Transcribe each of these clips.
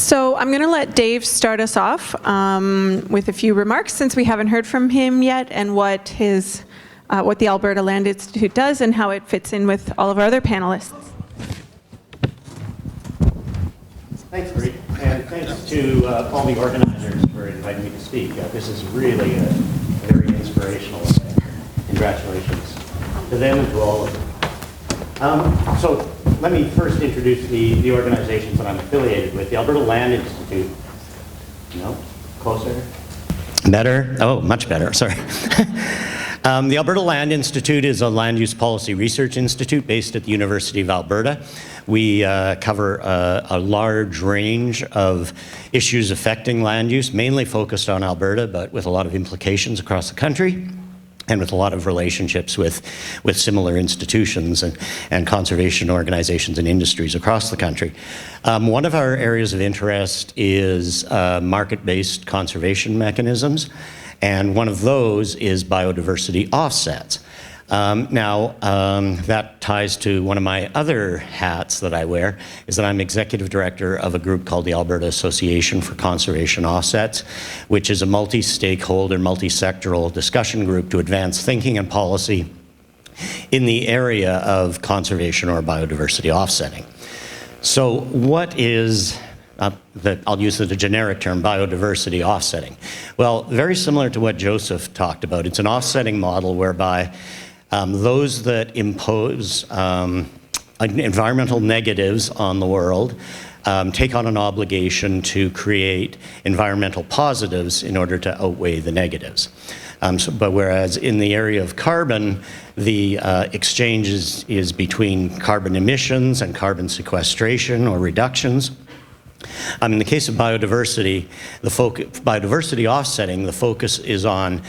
So I'm going to let Dave start us off with a few remarks, since we haven't heard from him yet, and what the Alberta Land Institute does and how it fits in with all of our other panelists. Thanks, Bree, and thanks to all the organizers for inviting me to speak. This is really a very inspirational event. Congratulations to them and to all of them. So let me first introduce the organizations that I'm affiliated with. The Alberta Land Institute. No? Closer? Better? Oh, much better, sorry. The Alberta Land Institute is a land use policy research institute based at the University of Alberta. We cover a large range of issues affecting land use, mainly focused on Alberta, but with a lot of implications across the country, and with a lot of relationships with similar institutions and conservation organizations and industries across the country. One of our areas of interest is market-based conservation mechanisms, and one of those is biodiversity offsets. That ties to one of my other hats that I wear, is that I'm executive director of a group called the Alberta Association for Conservation Offsets, which is a multi-stakeholder, multi-sectoral discussion group to advance thinking and policy in the area of conservation or biodiversity offsetting. So what is I'll use the generic term, biodiversity offsetting? Well, very similar to what Joseph talked about. It's an offsetting model whereby those that impose environmental negatives on the world take on an obligation to create environmental positives in order to outweigh the negatives. But whereas in the area of carbon, the exchange is between carbon emissions and carbon sequestration or reductions. In the case of biodiversity, biodiversity offsetting, the focus is on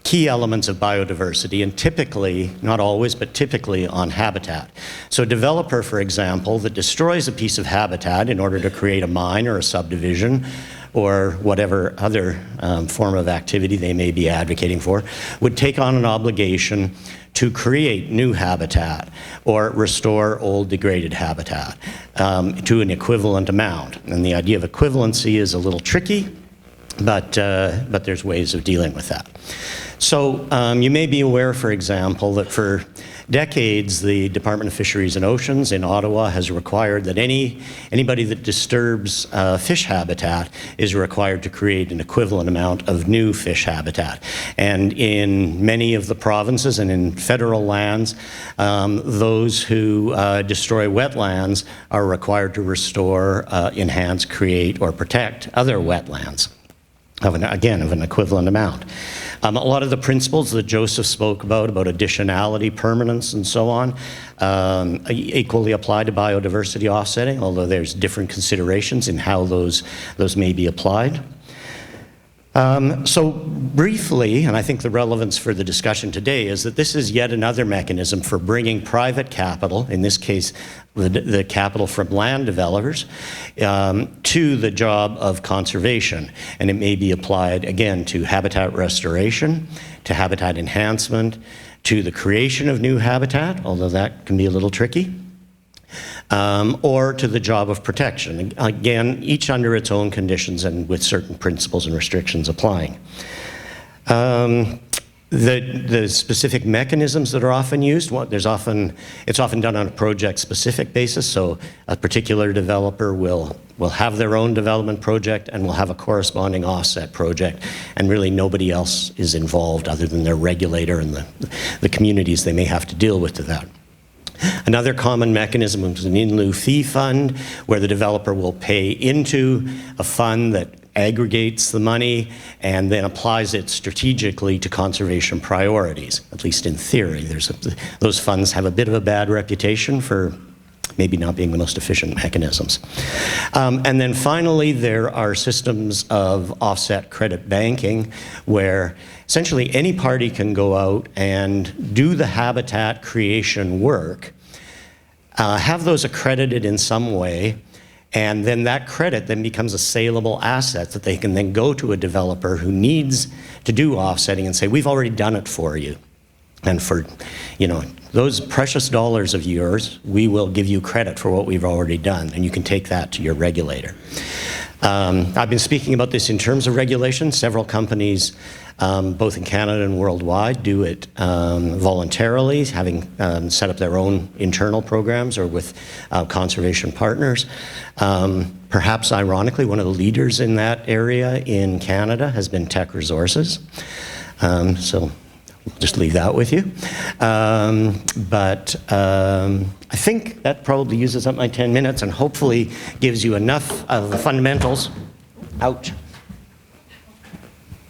key elements of biodiversity, and typically, not always, but typically on habitat. So a developer, for example, that destroys a piece of habitat in order to create a mine or a subdivision or whatever other form of activity they may be advocating for, would take on an obligation to create new habitat or restore old degraded habitat to an equivalent amount. And the idea of equivalency is a little tricky, but there's ways of dealing with that. So you may be aware, for example, that for decades the Department of Fisheries and Oceans in Ottawa has required that anybody that disturbs fish habitat is required to create an equivalent amount of new fish habitat. And in many of the provinces and in federal lands, those who destroy wetlands are required to restore, enhance, create, or protect other wetlands. Of an equivalent amount. A lot of the principles that Joseph spoke about additionality, permanence, and so on, equally apply to biodiversity offsetting, although there's different considerations in how those may be applied. So briefly, and I think the relevance for the discussion today is that this is yet another mechanism for bringing private capital, in this case the capital from land developers, to the job of conservation. And it may be applied, again, to habitat restoration, to habitat enhancement, to the creation of new habitat, although that can be a little tricky, or to the job of protection. Again, each under its own conditions and with certain principles and restrictions applying. The specific mechanisms that are often used, it's often done on a project-specific basis, so a particular developer will have their own development project and will have a corresponding offset project, and really nobody else is involved other than their regulator and the communities they may have to deal with to that. Another common mechanism is an in-lieu fee fund, where the developer will pay into a fund that aggregates the money and then applies it strategically to conservation priorities, at least in theory. Those funds have a bit of a bad reputation for maybe not being the most efficient mechanisms. And then finally, there are systems of offset credit banking, where essentially any party can go out and do the habitat creation work, have those accredited in some way, and then that credit then becomes a saleable asset that they can then go to a developer who needs to do offsetting and say, we've already done it for you. And for, those precious dollars of yours, we will give you credit for what we've already done, and you can take that to your regulator. I've been speaking about this in terms of regulation. Several companies, both in Canada and worldwide, do it voluntarily, having set up their own internal programs or with conservation partners. Perhaps ironically, one of the leaders in that area in Canada has been Teck Resources. So we'll just leave that with you. But I think that probably uses up my 10 minutes and hopefully gives you enough of the fundamentals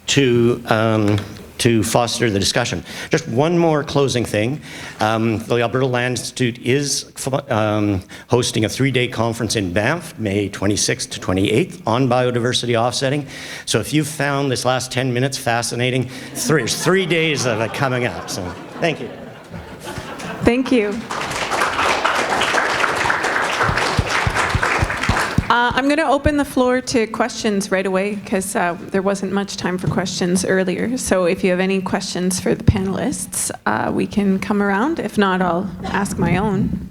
to foster the discussion. Just one more closing thing. The Alberta Land Institute is hosting a 3-day conference in Banff, May 26th to 28th, on biodiversity offsetting. So if you found this last 10 minutes fascinating, there's 3 days of it coming up. So thank you. Thank you. I'm going to open the floor to questions right away because there wasn't much time for questions earlier. So if you have any questions for the panelists, we can come around. If not, I'll ask my own.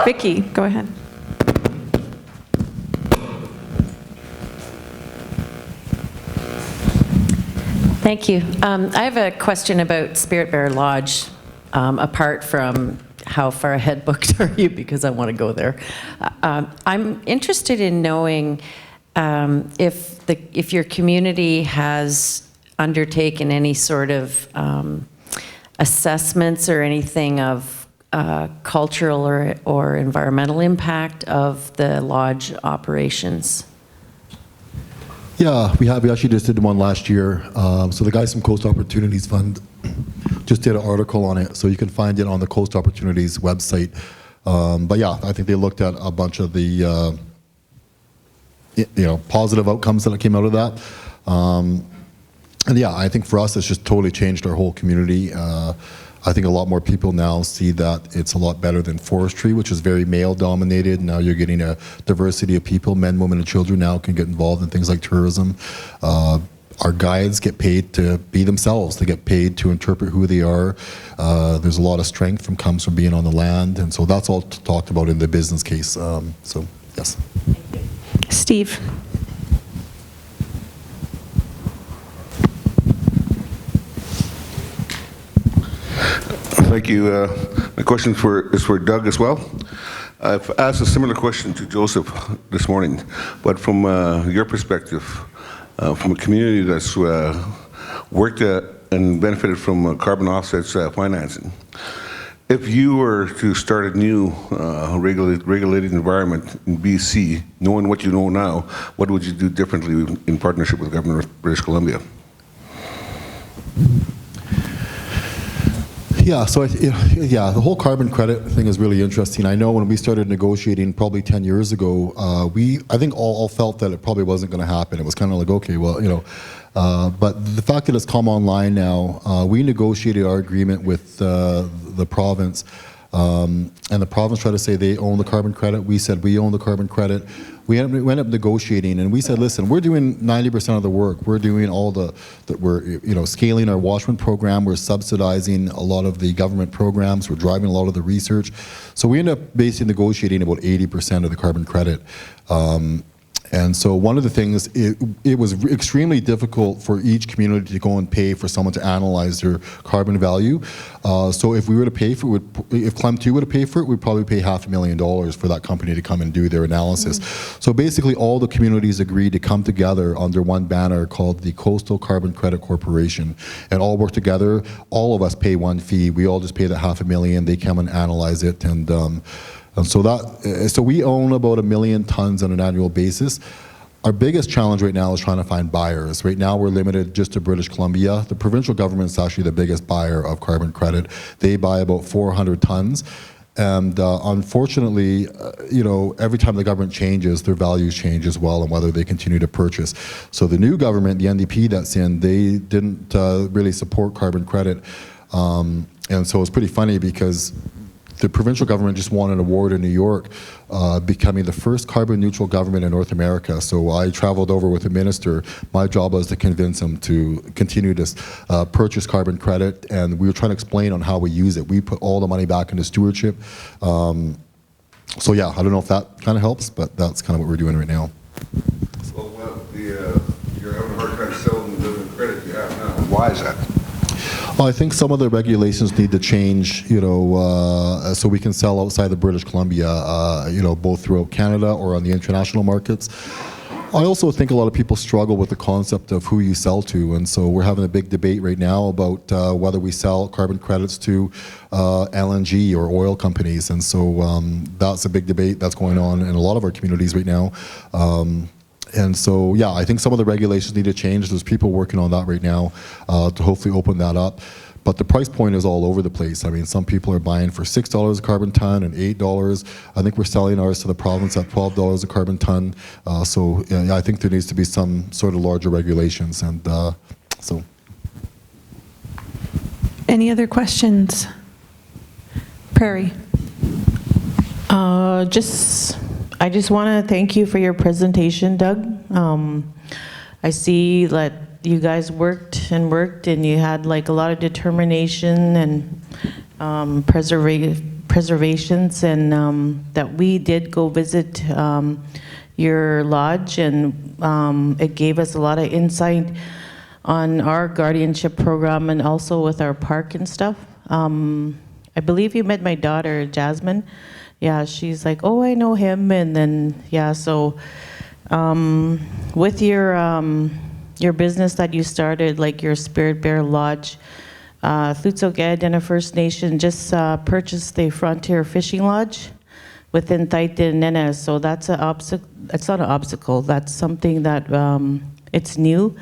Vicky, go ahead. Thank you. I have a question about Spirit Bear Lodge, apart from how far ahead booked are you, because I want to go there. I'm interested in knowing if your community has undertaken any sort of assessments or anything of cultural or environmental impact of the lodge operations. Yeah, we actually just did one last year. So the guys from Coast Opportunities Fund just did an article on it, so you can find it on the Coast Opportunities website. But yeah, I think they looked at a bunch of the positive outcomes that came out of that. And yeah, I think for us, it's just totally changed our whole community. I think a lot more people now see that it's a lot better than forestry, which is very male-dominated. Now you're getting a diversity of people, men, women, and children now can get involved in things like tourism. Our guides get paid to be themselves. They get paid to interpret who they are. There's a lot of strength comes from being on the land, and so that's all talked about in the business case. So, yes. Steve. Thank you. My question is for Doug as well. I've asked a similar question to Joseph this morning, but from your perspective, from a community that's worked and benefited from carbon offsets financing, if you were to start a new regulated environment in BC, knowing what you know now, what would you do differently in partnership with the government of British Columbia? Yeah, so the whole carbon credit thing is really interesting. I know when we started negotiating probably 10 years ago, I think all felt that it probably wasn't going to happen. It was kind of like, okay, well, but the fact that it's come online now, we negotiated our agreement with the province, and the province tried to say they own the carbon credit. We said we own the carbon credit. We ended up negotiating, and we said, listen, we're doing 90% of the work. We're doing all we're scaling our Washburn program. We're subsidizing a lot of the government programs. We're driving a lot of the research. So we ended up basically negotiating about 80% of the carbon credit. And so one of the things, it was extremely difficult for each community to go and pay for someone to analyze their carbon value. So if we were to pay for it, if Clem 2 were to pay for it, we'd probably pay $500,000 for that company to come and do their analysis. So basically all the communities agreed to come together under one banner called the Coastal Carbon Credit Corporation and all work together. All of us pay one fee. We all just pay the $500,000. They come and analyze it, and so we own about 1 million tons on an annual basis. Our biggest challenge right now is trying to find buyers. Right now we're limited just to British Columbia. The provincial government is actually the biggest buyer of carbon credit. They buy about 400 tons. And unfortunately, every time the government changes, their values change as well and whether they continue to purchase. So the new government, the NDP that's in, they didn't really support carbon credit. And so it's pretty funny because the provincial government just won an award in New York, becoming the first carbon neutral government in North America. So I traveled over with the minister. My job was to convince him to continue to purchase carbon credit, and we were trying to explain on how we use it. We put all the money back into stewardship. So yeah, I don't know if that kind of helps, but that's kind of what we're doing right now. Well, you're having a hard time selling the credit you have now. Why is that? Well, I think some of the regulations need to change, so we can sell outside of British Columbia, both throughout Canada or on the international markets. I also think a lot of people struggle with the concept of who you sell to, and so we're having a big debate right now about whether we sell carbon credits to LNG or oil companies, and so that's a big debate that's going on in a lot of our communities right now. And so, yeah, I think some of the regulations need to change. There's people working on that right now to hopefully open that up. But the price point is all over the place. I mean, some people are buying for $6 a carbon ton and $8. I think we're selling ours to the province at $12 a carbon ton. So yeah, I think there needs to be some sort of larger regulations. And so. Any other questions? Prairie. I just want to thank you for your presentation, Doug. I see that you guys worked and you had like a lot of determination and preservations, and that we did go visit your lodge, and it gave us a lot of insight on our guardianship program and also with our park and stuff. I believe you met my daughter, Jasmine. Yeah, she's like, oh, I know him. And then, yeah, so with your business that you started, like your Spirit Bear Lodge, Tlutso-Ged and a First Nation just purchased the Frontier Fishing Lodge within Taitin. So that's an obstacle. It's not an obstacle. That's something that it's new.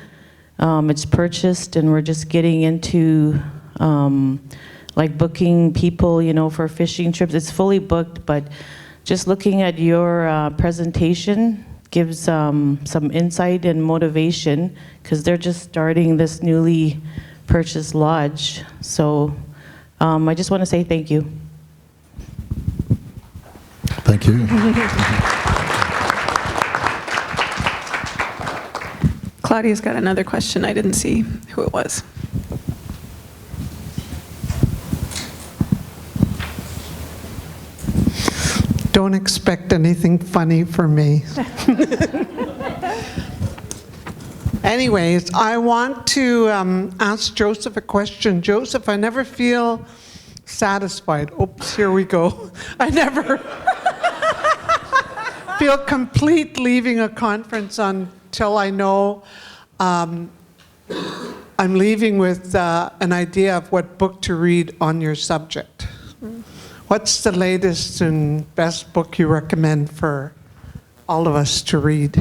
It's purchased, and we're just getting into like booking people, for fishing trips. It's fully booked, but just looking at your presentation gives some insight and motivation, because they're just starting this newly purchased lodge. So I just want to say thank you. Thank you. Claudia's got another question. I didn't see who it was. Don't expect anything funny from me. Anyways, I want to ask Joseph a question. Joseph, I never feel satisfied. Oops, here we go. I never feel complete leaving a conference until I know I'm leaving with an idea of what book to read on your subject. What's the latest and best book you recommend for all of us to read?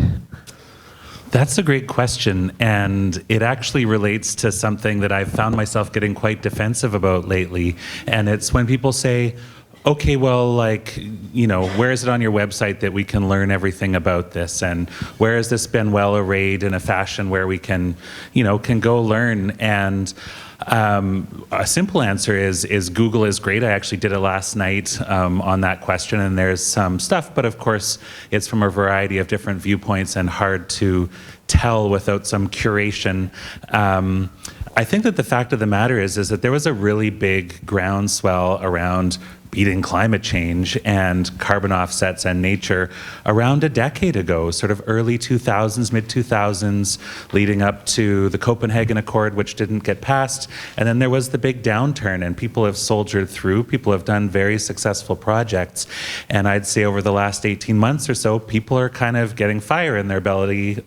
That's a great question, and it actually relates to something that I've found myself getting quite defensive about lately, and it's when people say, okay, well, where is it on your website that we can learn everything about this, and where has this been well arrayed in a fashion where we can go learn? And a simple answer is Google is great. I actually did it last night on that question, and there's some stuff, but of course it's from a variety of different viewpoints and hard to tell without some curation. I think that the fact of the matter is that there was a really big groundswell around beating climate change and carbon offsets and nature around a decade ago, sort of early 2000s, mid 2000s, leading up to the Copenhagen Accord, which didn't get passed. And then there was the big downturn, and people have soldiered through. People have done very successful projects. And I'd say over the last 18 months or so, people are kind of getting fire in their belly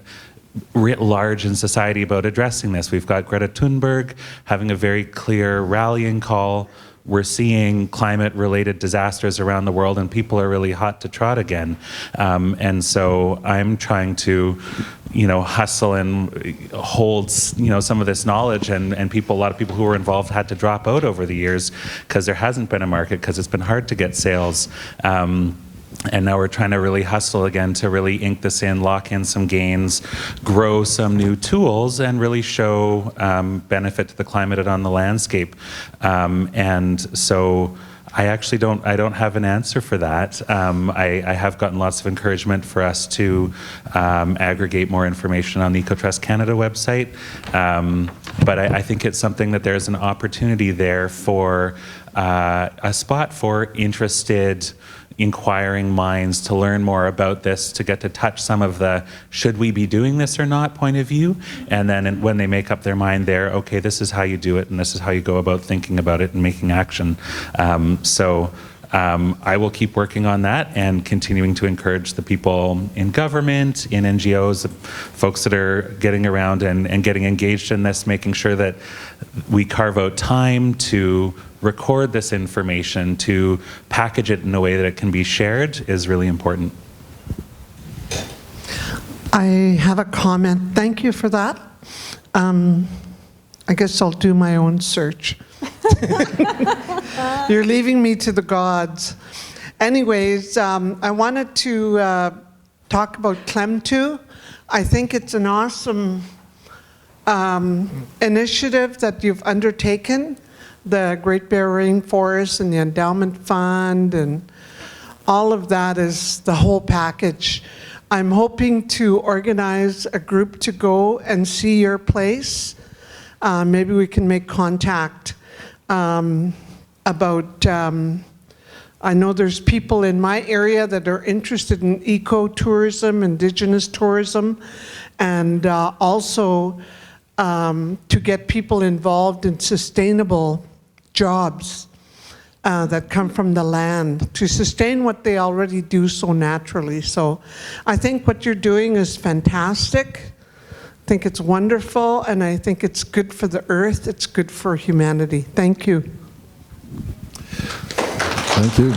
writ large in society about addressing this. We've got Greta Thunberg having a very clear rallying call. We're seeing climate-related disasters around the world, and people are really hot to trot again. And so I'm trying to, hustle and hold, some of this knowledge. And a lot of people who were involved had to drop out over the years because there hasn't been a market, because it's been hard to get sales. And now we're trying to really hustle again to really ink this in, lock in some gains, grow some new tools, and really show benefit to the climate and on the landscape. And so I actually don't have an answer for that. I have gotten lots of encouragement for us to aggregate more information on the Ecotrust Canada website, but I think it's something that there's an opportunity there for a spot for interested, inquiring minds to learn more about this, to get to touch some of the should we be doing this or not point of view, and then when they make up their mind there, okay, this is how you do it and this is how you go about thinking about it and making action. I will keep working on that and continuing to encourage the people in government, in NGOs, folks that are getting around and getting engaged in this, making sure that we carve out time to record this information, to package it in a way that it can be shared is really important. I have a comment. Thank you for that. I guess I'll do my own search. You're leaving me to the gods. Anyways, I wanted to talk about Clem2. I think it's an awesome initiative that you've undertaken, the Great Bear Rainforest and the Endowment Fund, and all of that is the whole package. I'm hoping to organize a group to go and see your place. Maybe we can make contact about, I know there's people in my area that are interested in ecotourism, indigenous tourism, and also to get people involved in sustainable jobs that come from the land to sustain what they already do so naturally. So I think what you're doing is fantastic. I think it's wonderful, and I think it's good for the earth. It's good for humanity. Thank you. Thank you.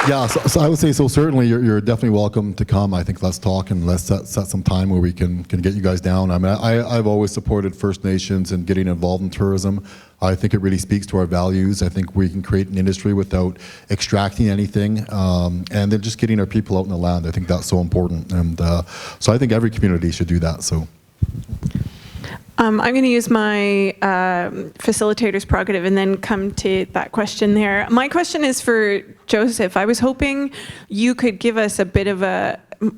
Yeah, so I would say, so certainly you're definitely welcome to come. I think let's talk and let's set some time where we can get you guys down. I mean, I've always supported First Nations and getting involved in tourism. I think it really speaks to our values. I think we can create an industry without extracting anything, and then just getting our people out in the land. I think that's so important, and so I think every community should do that. So. I'm going to use my facilitator's prerogative and then come to that question there. My question is for Joseph. I was hoping you could give us a bit of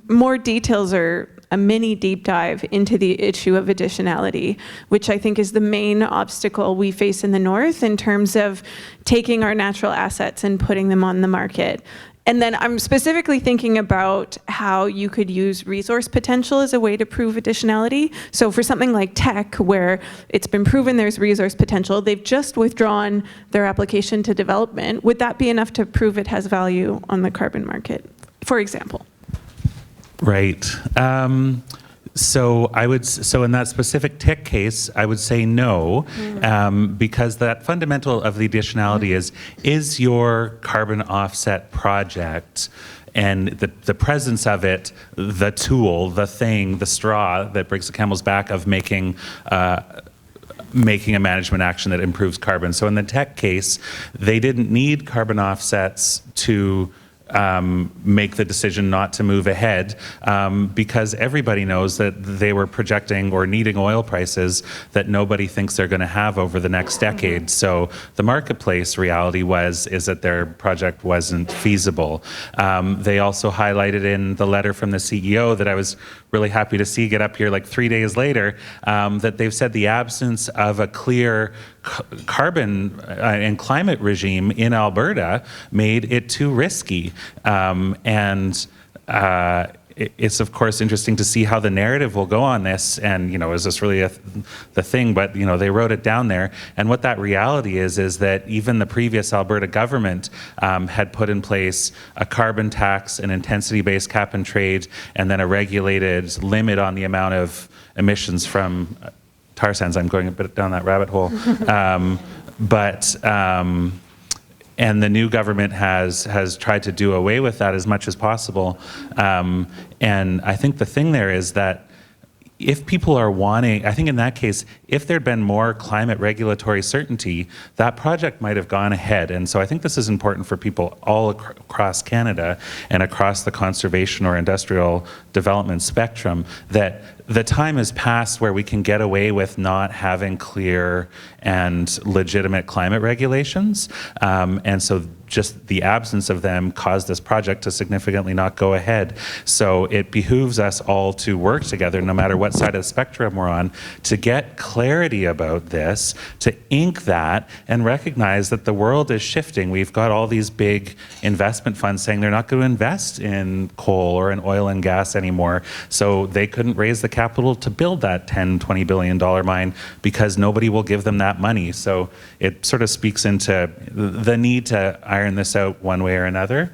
more details or a mini deep dive into the issue of additionality, which I think is the main obstacle we face in the North in terms of taking our natural assets and putting them on the market. And then I'm specifically thinking about how you could use resource potential as a way to prove additionality. So for something like tech, where it's been proven there's resource potential, they've just withdrawn their application to development. Would that be enough to prove it has value on the carbon market, for example? Right. So in that specific tech case, I would say no, because that fundamental of the additionality is your carbon offset project and the presence of it, the tool, the thing, the straw that breaks the camel's back of making a management action that improves carbon. So in the tech case, they didn't need carbon offsets to make the decision not to move ahead, because everybody knows that they were projecting or needing oil prices that nobody thinks they're going to have over the next decade. So the marketplace reality is that their project wasn't feasible. They also highlighted in the letter from the CEO that I was really happy to see get up here like 3 days later, that they've said the absence of a clear carbon and climate regime in Alberta made it too risky. It's of course interesting to see how the narrative will go on this, and is this really the thing? But they wrote it down there, and what that reality is that even the previous Alberta government had put in place a carbon tax, an intensity-based cap and trade, and then a regulated limit on the amount of emissions from tar sands. I'm going a bit down that rabbit hole, and the new government has tried to do away with that as much as possible. And I think the thing there is that if people are wanting, I think in that case, if there'd been more climate regulatory certainty, that project might have gone ahead. And so I think this is important for people all across Canada and across the conservation or industrial development spectrum, that the time has passed where we can get away with not having clear and legitimate climate regulations. And so just the absence of them caused this project to significantly not go ahead. So it behooves us all to work together, no matter what side of the spectrum we're on, to get clarity about this, to ink that, and recognize that the world is shifting. We've got all these big investment funds saying they're not going to invest in coal or in oil and gas anymore. So they couldn't raise the capital to build that $10, $20 billion mine because nobody will give them that money. So it sort of speaks into the need to iron this out one way or another.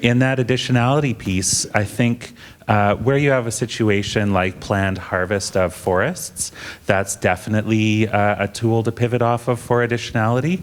In that additionality piece, I think where you have a situation like planned harvest of forests, that's definitely a tool to pivot off of for additionality.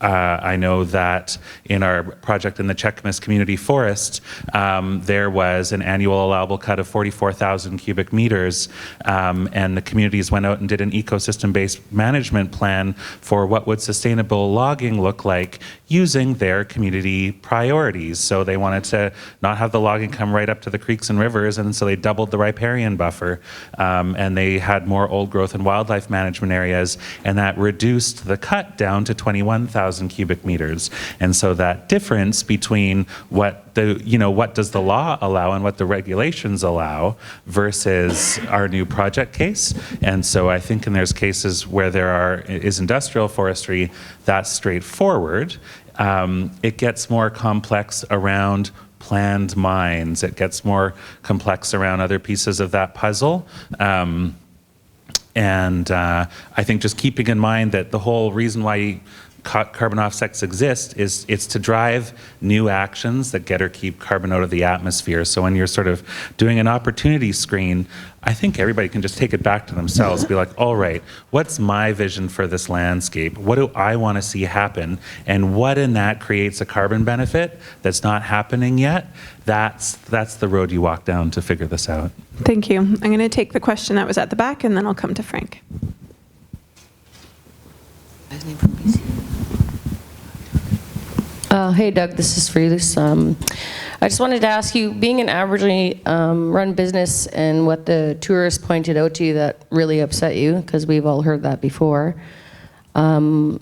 I know that in our project in the Xai'xais community forest, there was an annual allowable cut of 44,000 cubic meters, and the communities went out and did an ecosystem-based management plan for what would sustainable logging look like using their community priorities. So they wanted to not have the logging come right up to the creeks and rivers, and so they doubled the riparian buffer, and they had more old growth and wildlife management areas, and that reduced the cut down to 21,000 cubic meters. And so that difference between what does the law allow and what the regulations allow versus our new project case. And so I think there's cases where is industrial forestry, that's straightforward. It gets more complex around planned mines. It gets more complex around other pieces of that puzzle. And I think just keeping in mind that the whole reason why carbon offsets exist is it's to drive new actions that get or keep carbon out of the atmosphere. So when you're sort of doing an opportunity screen, I think everybody can just take it back to themselves, be like, all right, what's my vision for this landscape? What do I want to see happen? And what in that creates a carbon benefit that's not happening yet? That's the road you walk down to figure this out. Thank you. I'm going to take the question that was at the back, and then I'll come to Frank. Hey, Doug, this is Friedrich. I just wanted to ask you, being an Aboriginally run business and what the tourists pointed out to you that really upset you, because we've all heard that before, what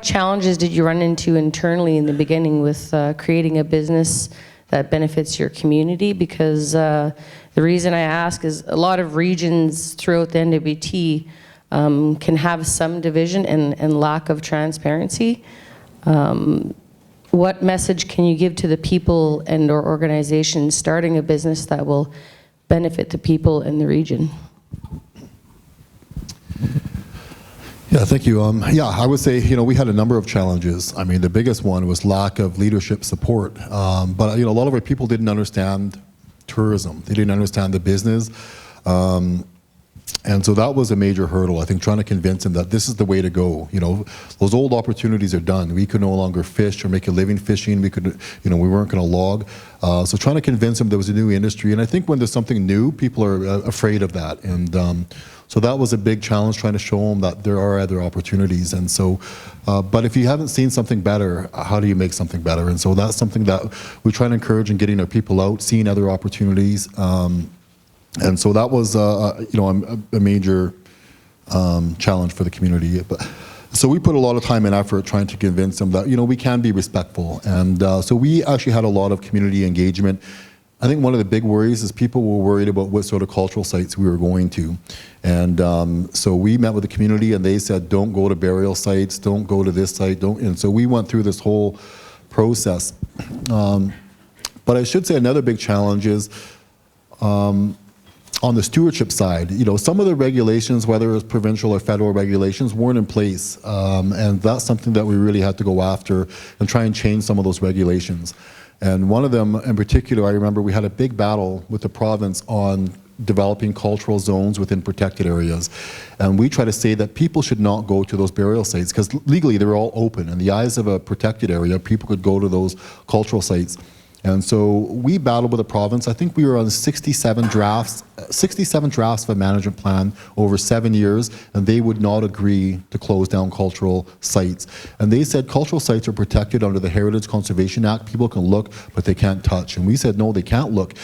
challenges did you run into internally in the beginning with creating a business that benefits your community? Because the reason I ask is a lot of regions throughout the NWT can have some division and lack of transparency. What message can you give to the people and or organizations starting a business that will benefit the people in the region? Yeah, thank you. Yeah, I would say, we had a number of challenges. I mean, the biggest one was lack of leadership support. But, a lot of our people didn't understand tourism. They didn't understand the business. And so that was a major hurdle, I think, trying to convince them that this is the way to go. Those old opportunities are done. We could no longer fish or make a living fishing. We could, we weren't going to log. So trying to convince them there was a new industry. And I think when there's something new, people are afraid of that. And so that was a big challenge, trying to show them that there are other opportunities. And so, but if you haven't seen something better, how do you make something better? And so that's something that we try to encourage in getting our people out, seeing other opportunities. And so that was, a major challenge for the community. So we put a lot of time and effort trying to convince them that, we can be respectful. And so we actually had a lot of community engagement. I think one of the big worries is people were worried about what sort of cultural sites we were going to. And so we met with the community and they said, don't go to burial sites, don't go to this site, don't. And so we went through this whole process. But I should say another big challenge is, on the stewardship side, some of the regulations, whether it's provincial or federal regulations, weren't in place. And that's something that we really had to go after and try and change some of those regulations. And one of them in particular, I remember we had a big battle with the province on developing cultural zones within protected areas. And we try to say that people should not go to those burial sites because legally they're all open. In the eyes of a protected area, people could go to those cultural sites. And so we battled with the province. I think we were on 67 drafts of a management plan over 7 years, and they would not agree to close down cultural sites. And they said cultural sites are protected under the Heritage Conservation Act. People can look, but they can't touch. And we said, no, they can't look.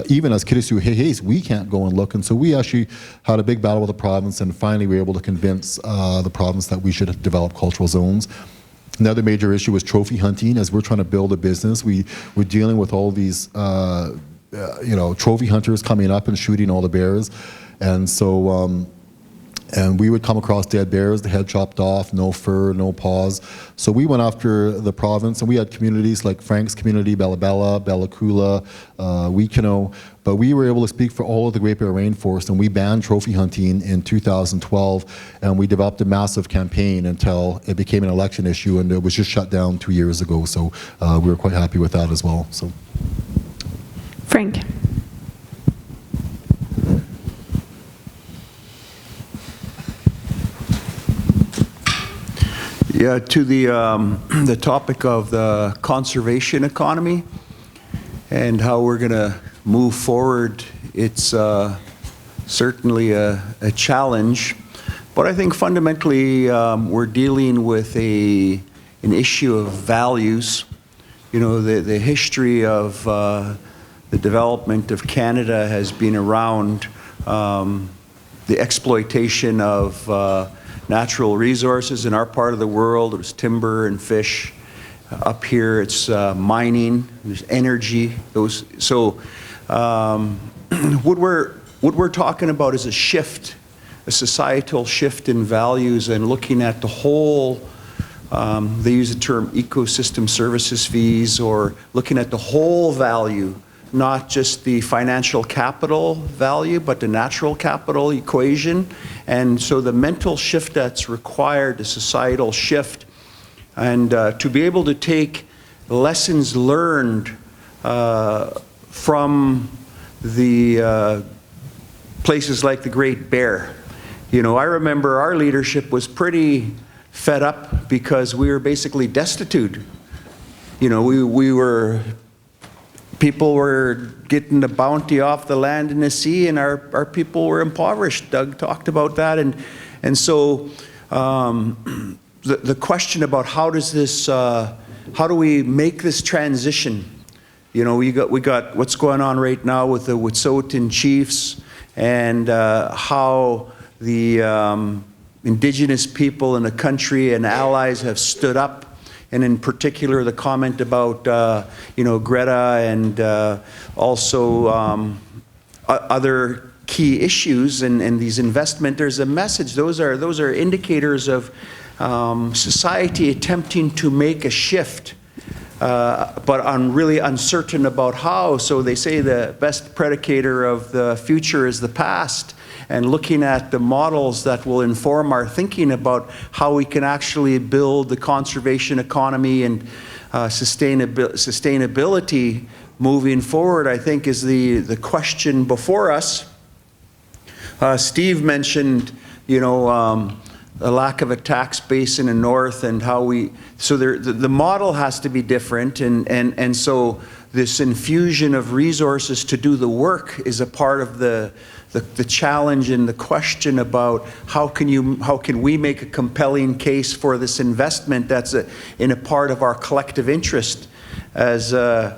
Even as Kitasoo Xai'xais, we can't go and look. And so we actually had a big battle with the province, and finally we were able to convince the province that we should develop cultural zones. Another major issue was trophy hunting. As we're trying to build a business, we're dealing with all these trophy hunters coming up and shooting all the bears. And so and we would come across dead bears, the head chopped off, no fur, no paws. So we went after the province, and we had communities like Frank's community, Bella Bella, Bella Coola, Wekino, but we were able to speak for all of the Great Bear Rainforest, and we banned trophy hunting in 2012, and we developed a massive campaign until it became an election issue, and it was just shut down 2 years ago. So we were quite happy with that as well. So, Frank. Yeah, to the topic of the conservation economy and how we're going to move forward, it's certainly a challenge. But I think fundamentally we're dealing with an issue of values. You know, the history of the development of Canada has been around the exploitation of natural resources. In our part of the world, it was timber and fish. Up here, it's mining, there's energy. So what we're talking about is a shift, a societal shift in values, and looking at the whole, they use the term ecosystem services fees, or looking at the whole value, not just the financial capital value, but the natural capital equation. And so the mental shift that's required, the societal shift, and to be able to take lessons learned from the places like the Great Bear. You know, I remember our leadership was pretty fed up because we were basically destitute. You know, people were getting the bounty off the land and the sea, and our people were impoverished. Doug talked about that. And so the question about how do we make this transition? You know, we got what's going on right now with the Wet'suwet'en chiefs, and how the indigenous people in the country and allies have stood up. And in particular, the comment about Greta, and also other key issues and these investment. There's a message. Those are indicators of society attempting to make a shift, but really uncertain about how. So they say the best predicator of the future is the past. And looking at the models that will inform our thinking about how we can actually build the conservation economy and sustainability moving forward, I think, is the question before us. Steve mentioned, a lack of a tax base in the north, and how the model has to be different, and so this infusion of resources to do the work is a part of the challenge and the question about how can we make a compelling case for this investment that's in a part of our collective interest as the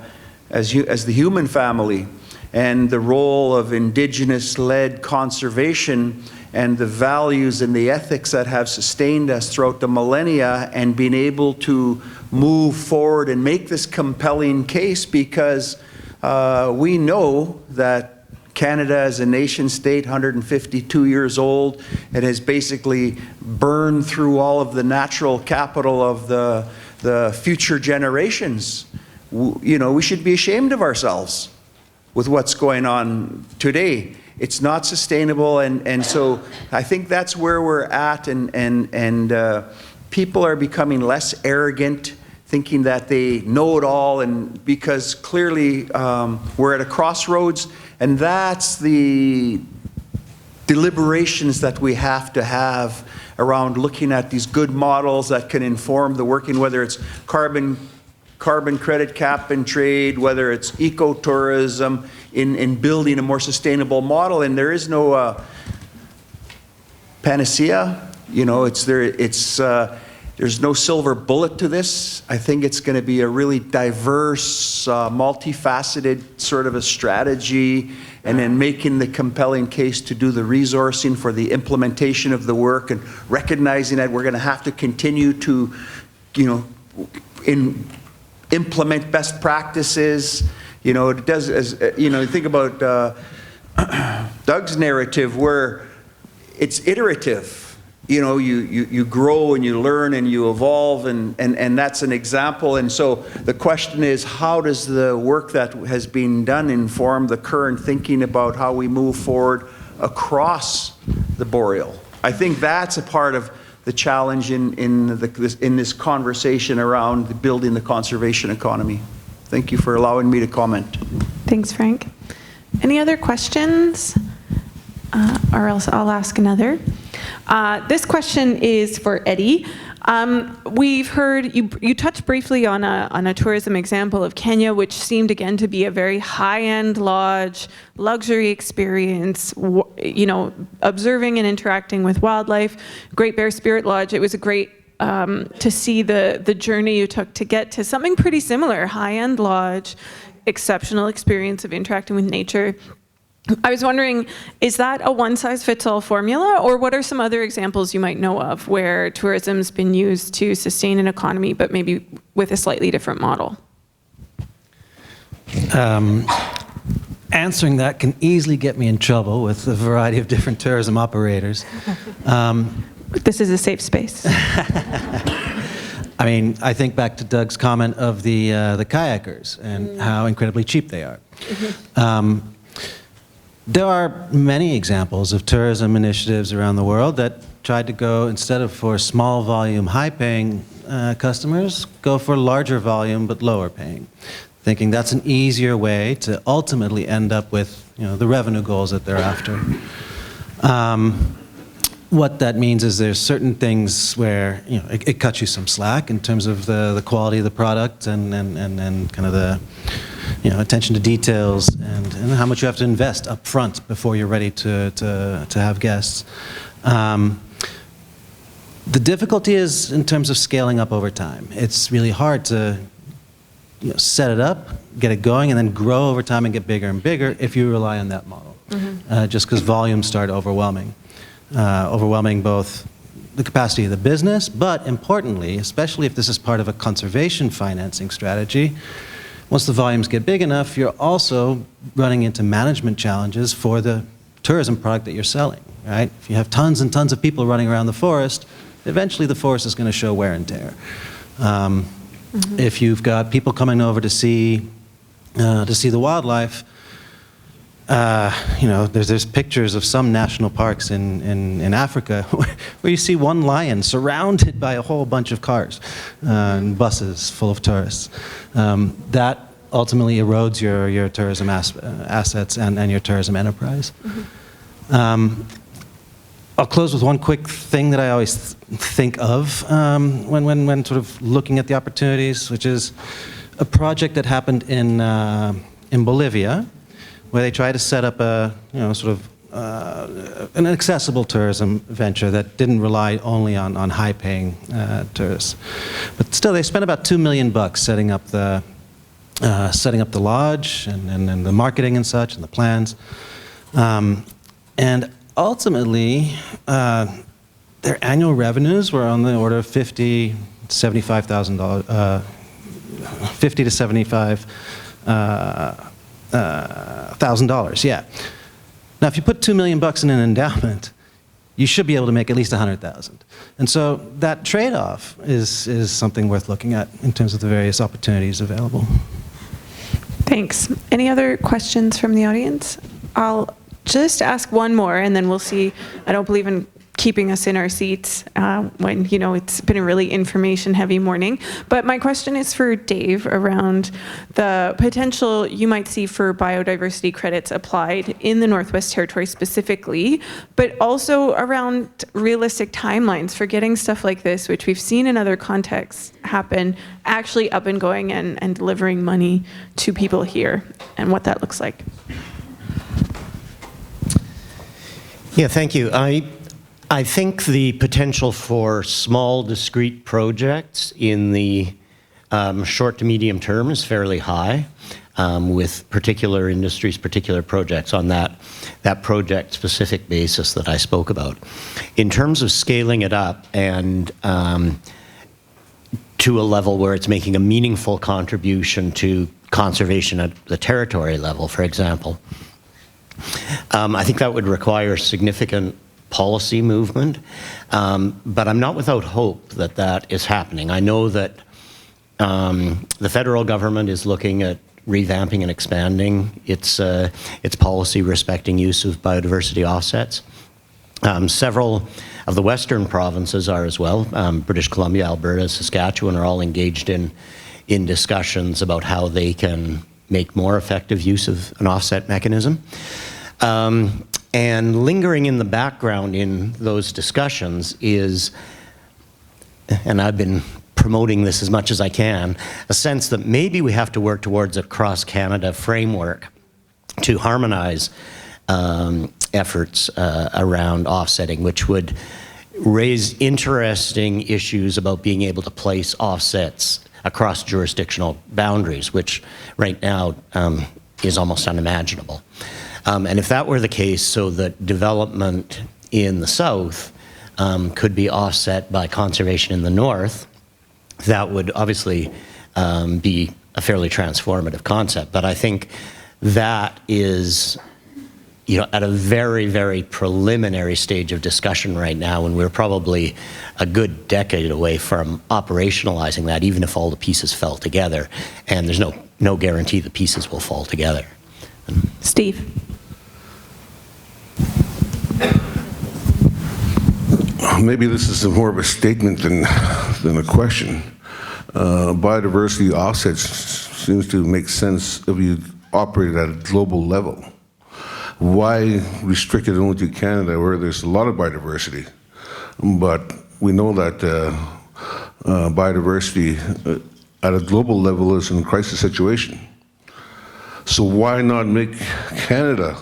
human family, and the role of indigenous-led conservation and the values and the ethics that have sustained us throughout the millennia, and being able to move forward and make this compelling case, because we know that Canada as a nation state, 152 years old, and has basically burned through all of the natural capital of the future generations. We should be ashamed of ourselves with what's going on today. It's not sustainable, and so I think that's where we're at, and people are becoming less arrogant, thinking that they know it all, and because clearly we're at a crossroads, and that's the deliberations that we have to have around looking at these good models that can inform the working, whether it's carbon carbon credit cap and trade, whether it's ecotourism, in building a more sustainable model. And there is no panacea. You know, there's no silver bullet to this. I think it's going to be a really diverse, multifaceted sort of a strategy, and then making the compelling case to do the resourcing for the implementation of the work, and recognizing that we're going to have to continue to, you know, implement best practices. You know, it does, as you know, think about Doug's narrative, where it's iterative. You know, you grow and you learn and you evolve, and that's an example. And so the question is, how does the work that has been done inform the current thinking about how we move forward across the boreal? I think that's a part of the challenge in this conversation around building the conservation economy. Thank you for allowing me to comment. Thanks, Frank. Any other questions? Or else I'll ask another. This question is for Eddie. We've heard, you touched briefly on a tourism example of Kenya, which seemed again to be a very high-end lodge, luxury experience, you know, observing and interacting with wildlife. Great Bear Spirit Lodge, it was a great to see the journey you took to get to something pretty similar, high-end lodge, exceptional experience of interacting with nature. I was wondering, is that a one-size-fits-all formula, or what are some other examples you might know of where tourism's been used to sustain an economy, but maybe with a slightly different model? Answering that can easily get me in trouble with a variety of different tourism operators. This is a safe space. I mean, I think back to Doug's comment of the kayakers and how incredibly cheap they are. There are many examples of tourism initiatives around the world that tried to go, instead of for small volume, high paying customers, go for larger volume but lower paying, thinking that's an easier way to ultimately end up with, you know, the revenue goals that they're after. What that means is there's certain things where, you know, it cuts you some slack in terms of the quality of the product and kind of the, you know, attention to details and how much you have to invest up front before you're ready to have guests. The difficulty is in terms of scaling up over time. It's really hard to, you know, set it up, get it going, and then grow over time and get bigger and bigger if you rely on that model. Just because volumes start overwhelming both the capacity of the business, but importantly, especially if this is part of a conservation financing strategy, once the volumes get big enough, you're also running into management challenges for the tourism product that you're selling, right? If you have tons and tons of people running around the forest, eventually the forest is going to show wear and tear. If you've got people coming over to see the wildlife, you know, there's pictures of some national parks in Africa where you see one lion surrounded by a whole bunch of cars and buses full of tourists. That ultimately erodes your tourism assets and your tourism enterprise. I'll close with one quick thing that I always think of when sort of looking at the opportunities, which is a project that happened in Bolivia, where they tried to set up a, you know, sort of an accessible tourism venture that didn't rely only on high-paying tourists. But still, they spent about $2 million setting up the lodge and the marketing and such and the plans. And ultimately, their annual revenues were on the order of $50,000 to $75,000, $50,000 to $75,000, yeah. Now, if you put $2 million in an endowment, you should be able to make at least $100,000. And so that trade-off is something worth looking at in terms of the various opportunities available. Thanks. Any other questions from the audience? I'll just ask one more, and then we'll see. I don't believe in keeping us in our seats when, you know, it's been a really information-heavy morning. But my question is for Dave around the potential you might see for biodiversity credits applied in the Northwest Territory specifically, but also around realistic timelines for getting stuff like this, which we've seen in other contexts happen, actually up and going and delivering money to people here, and what that looks like. Yeah, thank you. I think the potential for small, discrete projects in the short to medium term is fairly high, with particular industries, particular projects on that project-specific basis that I spoke about. In terms of scaling it up and to a level where it's making a meaningful contribution to conservation at the territory level, for example, I think that would require significant policy movement, but I'm not without hope that that is happening. I know that the federal government is looking at revamping and expanding its policy respecting use of biodiversity offsets. Several of the western provinces are as well. British Columbia, Alberta, Saskatchewan are all engaged in discussions about how they can make more effective use of an offset mechanism. And lingering in the background in those discussions is, and I've been promoting this as much as I can, a sense that maybe we have to work towards a cross-Canada framework to harmonize efforts around offsetting, which would raise interesting issues about being able to place offsets across jurisdictional boundaries, which right now is almost unimaginable. And if that were the case, so that development in the south could be offset by conservation in the north, that would obviously be a fairly transformative concept. But I think that is, you know, at a very, very preliminary stage of discussion right now, and we're probably a good decade away from operationalizing that, even if all the pieces fell together. And there's no guarantee the pieces will fall together. Steve. Maybe this is more of a statement than a question. Biodiversity offsets seems to make sense if you operate at a global level. Why restrict it only to Canada, where there's a lot of biodiversity? But we know that biodiversity at a global level is in a crisis situation. So why not make Canada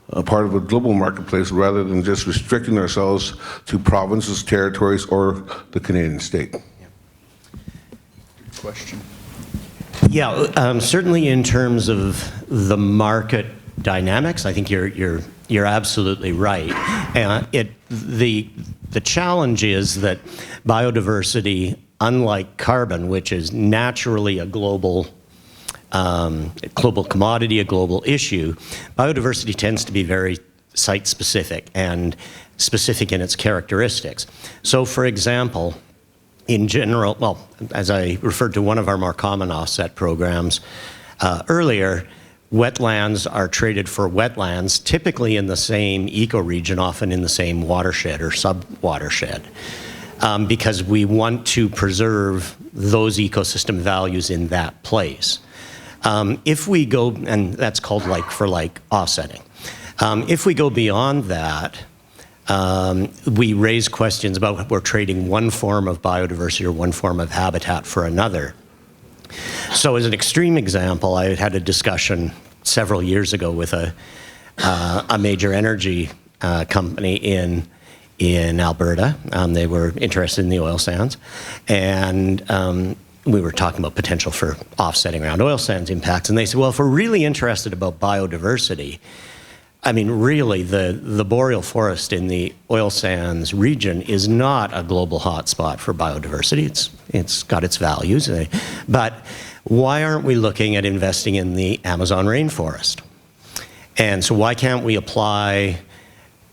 a part of a global marketplace rather than just restricting ourselves to provinces, territories, or the Canadian state? Good question. Yeah, certainly in terms of the market dynamics, I think you're absolutely right. The challenge is that biodiversity, unlike carbon, which is naturally a global commodity, a global issue, biodiversity tends to be very site-specific and specific in its characteristics. So, for example, in general, well, as I referred to one of our more common offset programs earlier, wetlands are traded for wetlands, typically in the same ecoregion, often in the same watershed or sub-watershed, because we want to preserve those ecosystem values in that place. If we go, and that's called like-for-like offsetting. If we go beyond that, we raise questions about we're trading one form of biodiversity or one form of habitat for another. So as an extreme example, I had a discussion several years ago with a major energy company in Alberta. They were interested in the oil sands, and we were talking about potential for offsetting around oil sands impacts, and they said, well, if we're really interested about biodiversity, I mean, really, the boreal forest in the oil sands region is not a global hotspot for biodiversity. It's got its values, but why aren't we looking at investing in the Amazon rainforest? And so why can't we apply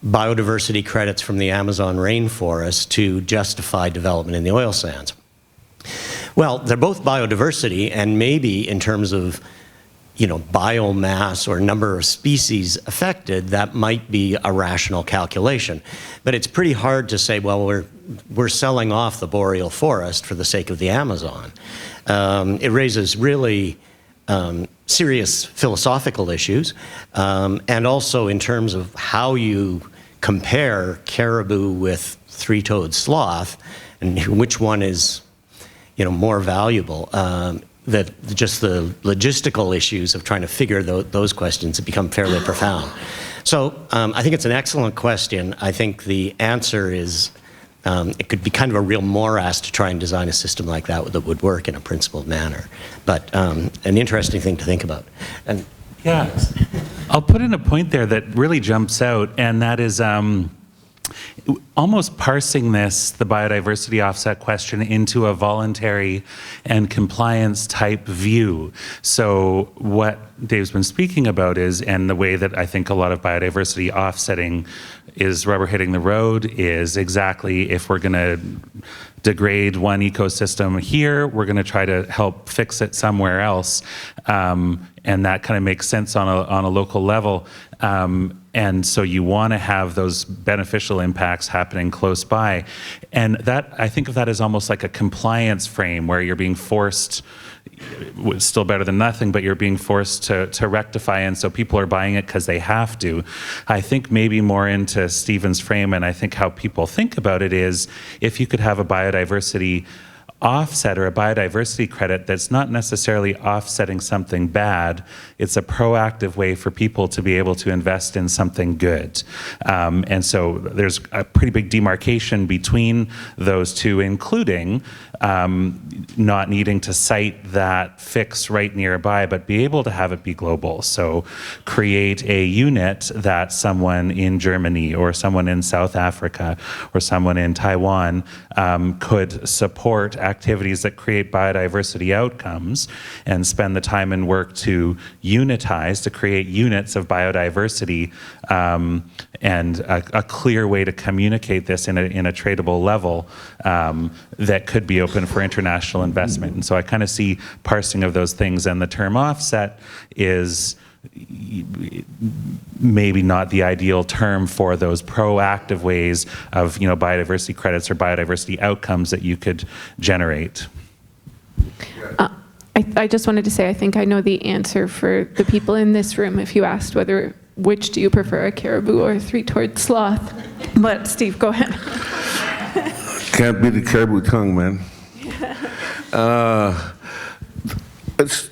biodiversity credits from the Amazon rainforest to justify development in the oil sands? Well, they're both biodiversity, and maybe in terms of biomass or number of species affected, that might be a rational calculation. But it's pretty hard to say, well, we're selling off the boreal forest for the sake of the Amazon. It raises really serious philosophical issues, and also in terms of how you compare caribou with three-toed sloth, and which one is, more valuable. Just the logistical issues of trying to figure those questions have become fairly profound. So I think it's an excellent question. I think the answer is it could be kind of a real morass to try and design a system like that would work in a principled manner. But an interesting thing to think about. And yeah, I'll put in a point there that really jumps out, and that is almost parsing the biodiversity offset question into a voluntary and compliance type view. So what Dave's been speaking about is, and the way that I think a lot of biodiversity offsetting is rubber hitting the road, is exactly if we're going to degrade one ecosystem here, we're going to try to help fix it somewhere else. And that kind of makes sense on a local level. And so you want to have those beneficial impacts happening close by. And that, I think of that as almost like a compliance frame where you're being forced, it's still better than nothing, but you're being forced to rectify, and so people are buying it because they have to. I think maybe more into Stephen's frame, and I think how people think about it is, if you could have a biodiversity offset or a biodiversity credit that's not necessarily offsetting something bad, it's a proactive way for people to be able to invest in something good. And so there's a pretty big demarcation between those two, including not needing to cite that fix right nearby, but be able to have it be global. So create a unit that someone in Germany or someone in South Africa or someone in Taiwan could support activities that create biodiversity outcomes, and spend the time and work to unitize, to create units of biodiversity, and a clear way to communicate this in a tradable level that could be open for international investment. And so I kind of see parsing of those things, and the term offset is maybe not the ideal term for those proactive ways of biodiversity credits or biodiversity outcomes that you could generate. I just wanted to say, I think I know the answer for the people in this room if you asked which do you prefer, a caribou or a three-toed sloth. But Steve, go ahead. Can't beat the caribou tongue, man. It's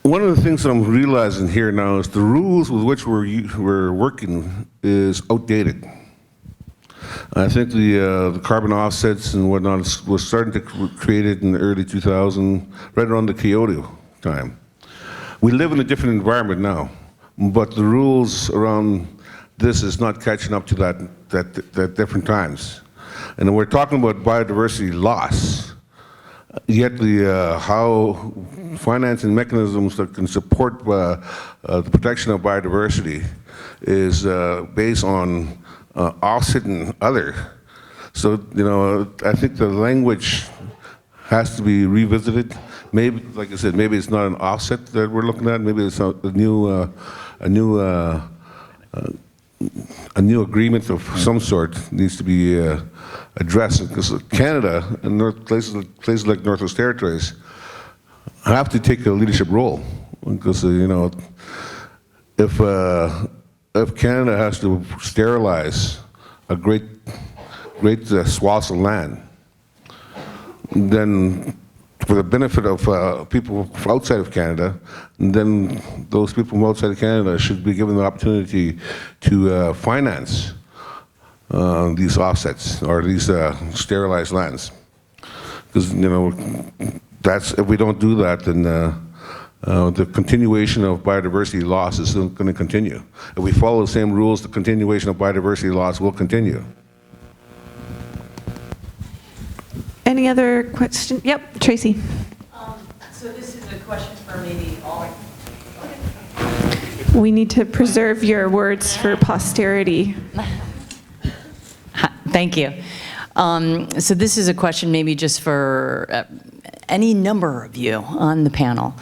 one of the things that I'm realizing here now is the rules with which we're working is outdated. I think the carbon offsets and whatnot was starting to created in the early 2000s, right around the Kyoto time. We live in a different environment now, but the rules around this is not catching up to that different times. And we're talking about biodiversity loss, yet how financing mechanisms that can support the protection of biodiversity is based on offsetting other. So, I think the language has to be revisited. Maybe, like I said, maybe it's not an offset that we're looking at. Maybe it's a new agreement of some sort needs to be addressed, because Canada and places like Northwest Territories have to take a leadership role, because if Canada has to sterilize a great swaths of land, then for the benefit of people outside of Canada, then those people from outside of Canada should be given the opportunity to finance these offsets or these sterilized lands. Because if we don't do that, then the continuation of biodiversity loss is going to continue. If we follow the same rules, the continuation of biodiversity loss will continue. Any other questions? Yep, Tracy. So this is a question for maybe all. We need to preserve your words for posterity. Thank you. So this is a question maybe just for any number of you on the panel.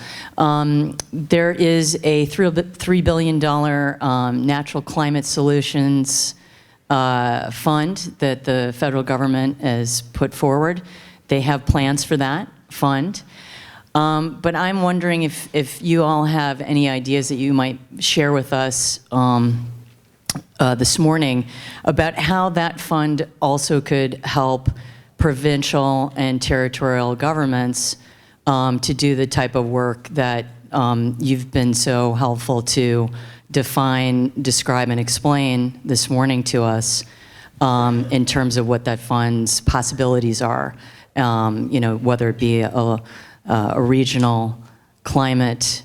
There is a $3 billion natural climate solutions fund that the federal government has put forward. They have plans for that fund. But I'm wondering if you all have any ideas that you might share with us this morning about how that fund also could help provincial and territorial governments to do the type of work that you've been so helpful to define, describe, and explain this morning to us in terms of what that fund's possibilities are, whether it be a regional climate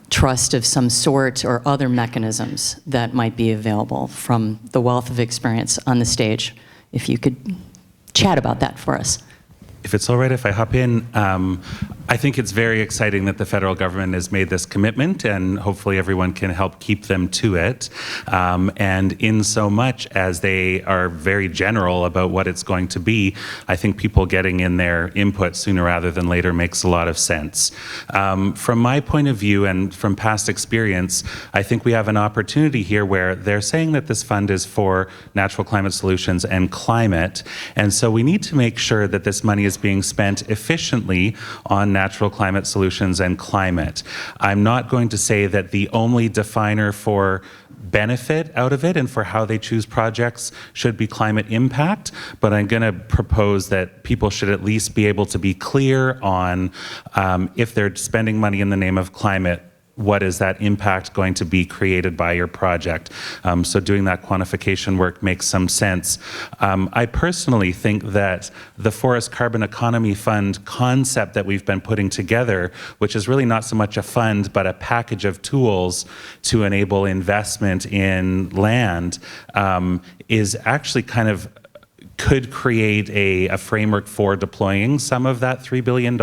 trust of some sort or other mechanisms that might be available from the wealth of experience on the stage. If you could chat about that for us. If it's all right if I hop in, I think it's very exciting that the federal government has made this commitment, and hopefully everyone can help keep them to it. And in so much as they are very general about what it's going to be, I think people getting in their input sooner rather than later makes a lot of sense. From my point of view and from past experience, I think we have an opportunity here where they're saying that this fund is for natural climate solutions and climate, and so we need to make sure that this money is being spent efficiently on natural climate solutions and climate. I'm not going to say that the only definer for benefit out of it and for how they choose projects should be climate impact, but I'm going to propose that people should at least be able to be clear on if they're spending money in the name of climate, what is that impact going to be created by your project? So doing that quantification work makes some sense. I personally think that the Forest Carbon Economy Fund concept that we've been putting together, which is really not so much a fund, but a package of tools to enable investment in land, is actually kind of could create a framework for deploying some of that $3 billion,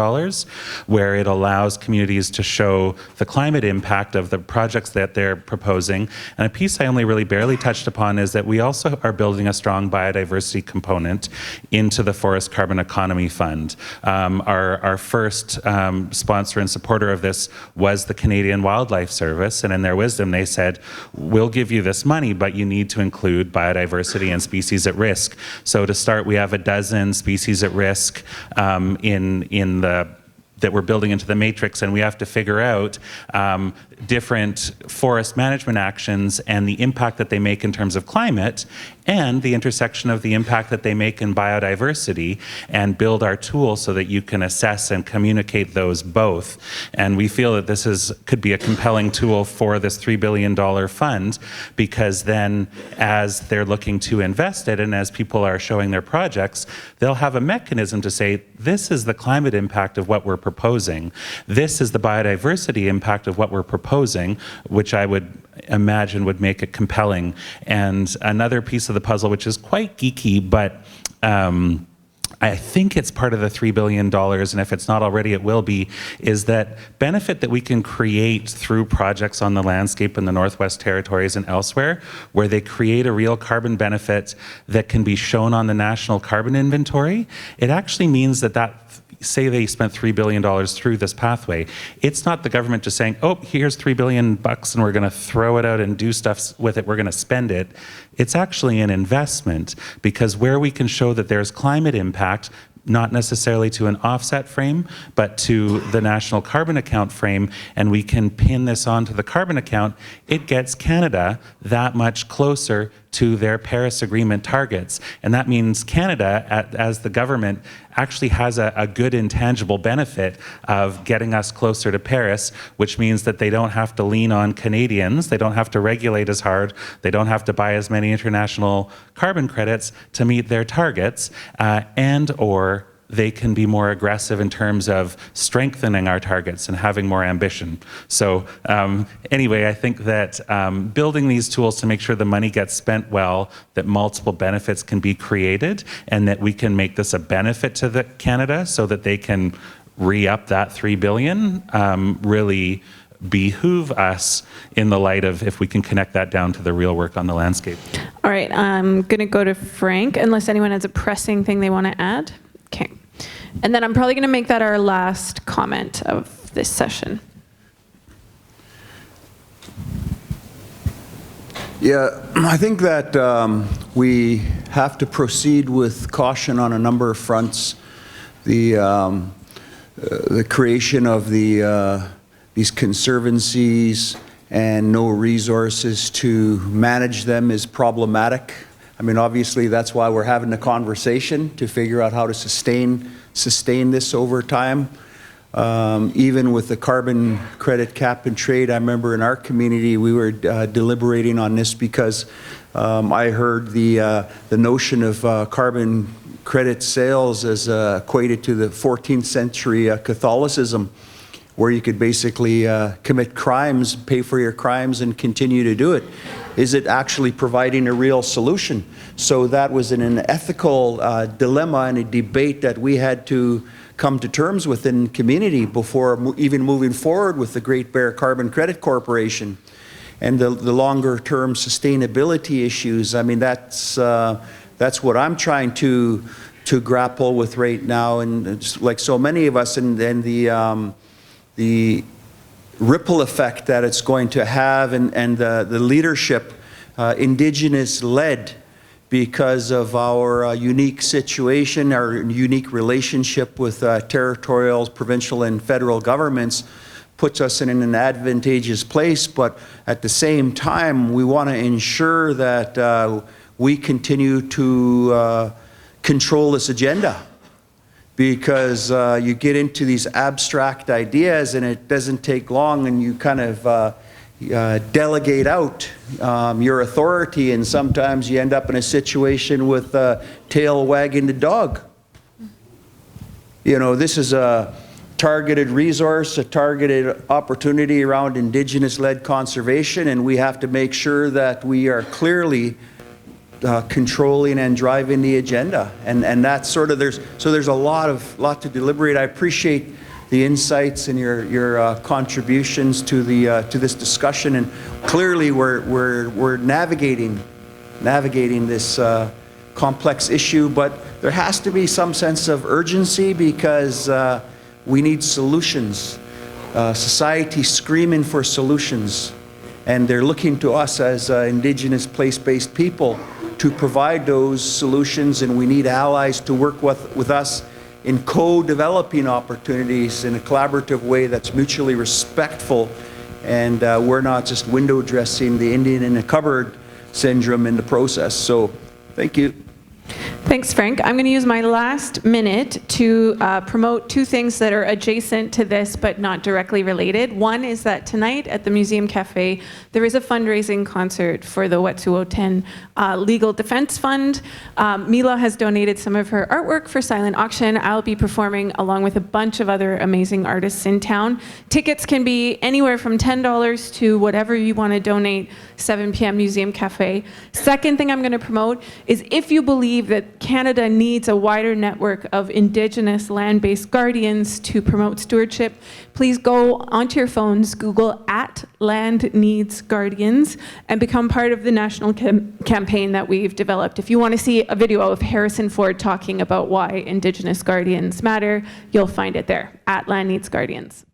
where it allows communities to show the climate impact of the projects that they're proposing. And a piece I only really barely touched upon is that we also are building a strong biodiversity component into the Forest Carbon Economy Fund. Our first sponsor and supporter of this was the Canadian Wildlife Service, and in their wisdom they said, we'll give you this money, but you need to include biodiversity and species at risk. So to start, we have a dozen species at risk that we're building into the matrix, and we have to figure out different forest management actions and the impact that they make in terms of climate and the intersection of the impact that they make in biodiversity, and build our tools so that you can assess and communicate those both. And we feel that this could be a compelling tool for this $3 billion fund, because then as they're looking to invest it and as people are showing their projects, they'll have a mechanism to say, this is the climate impact of what we're proposing. This is the biodiversity impact of what we're proposing, which I would imagine would make it compelling. And another piece of the puzzle, which is quite geeky, but I think it's part of the $3 billion, and if it's not already, it will be, is that benefit that we can create through projects on the landscape in the Northwest Territories and elsewhere, where they create a real carbon benefit that can be shown on the National Carbon Inventory. It actually means that say they spent $3 billion through this pathway. It's not the government just saying, oh, here's $3 billion and we're going to throw it out and do stuff with it, we're going to spend it. It's actually an investment, because where we can show that there's climate impact, not necessarily to an offset frame, but to the National Carbon Account frame, and we can pin this onto the carbon account, it gets Canada that much closer to their Paris Agreement targets. And that means Canada, as the government, actually has a good intangible benefit of getting us closer to Paris, which means that they don't have to lean on Canadians, they don't have to regulate as hard, they don't have to buy as many international carbon credits to meet their targets, and/or they can be more aggressive in terms of strengthening our targets and having more ambition. So anyway, I think that building these tools to make sure the money gets spent well, that multiple benefits can be created, and that we can make this a benefit to Canada so that they can re-up that $3 billion, really behoove us in the light of if we can connect that down to the real work on the landscape. All right, I'm going to go to Frank, unless anyone has a pressing thing they want to add. Okay. And then I'm probably going to make that our last comment of this session. Yeah, I think that we have to proceed with caution on a number of fronts. The creation of these conservancies and no resources to manage them is problematic. I mean, obviously, that's why we're having the conversation, to figure out how to sustain this over time. Even with the carbon credit cap and trade, I remember in our community we were deliberating on this because I heard the notion of carbon credit sales as equated to the 14th century Catholicism, where you could basically commit crimes, pay for your crimes, and continue to do it. Is it actually providing a real solution? So that was an ethical dilemma and a debate that we had to come to terms with in community before even moving forward with the Great Bear Carbon Credit Corporation. And the longer term sustainability issues, I mean, that's what I'm trying to grapple with right now, and just like so many of us, and the ripple effect that it's going to have, and the leadership, Indigenous-led, because of our unique situation, our unique relationship with territorial, provincial, and federal governments, puts us in an advantageous place. But at the same time, we want to ensure that we continue to control this agenda, because you get into these abstract ideas and it doesn't take long, and you kind of delegate out your authority, and sometimes you end up in a situation with tail wagging the dog. You know, this is a targeted resource, a targeted opportunity around Indigenous-led conservation, and we have to make sure that we are clearly controlling and driving the agenda, and that's sort of there's a lot to deliberate. I appreciate the insights and your contributions to this discussion, and clearly we're navigating this complex issue, but there has to be some sense of urgency, because we need solutions. Society's screaming for solutions, and they're looking to us as Indigenous place-based people to provide those solutions, and we need allies to work with us in co-developing opportunities in a collaborative way that's mutually respectful, and we're not just window dressing the Indian in a cupboard syndrome in the process. So thank you. Thanks, Frank. I'm going to use my last minute to promote two things that are adjacent to this but not directly related. One is that tonight at the Museum Cafe, there is a fundraising concert for the Wet'suwet'en Legal Defense Fund. Mila has donated some of her artwork for silent auction. I'll be performing along with a bunch of other amazing artists in town. Tickets can be anywhere from $10 to whatever you want to donate, 7 p.m. Museum Cafe. Second thing I'm going to promote is, if you believe that Canada needs a wider network of Indigenous land-based guardians to promote stewardship, please go onto your phones, Google @LandNeedsGuardians, and become part of the national campaign that we've developed. If you want to see a video of Harrison Ford talking about why Indigenous guardians matter, you'll find it there, @LandNeedsGuardians.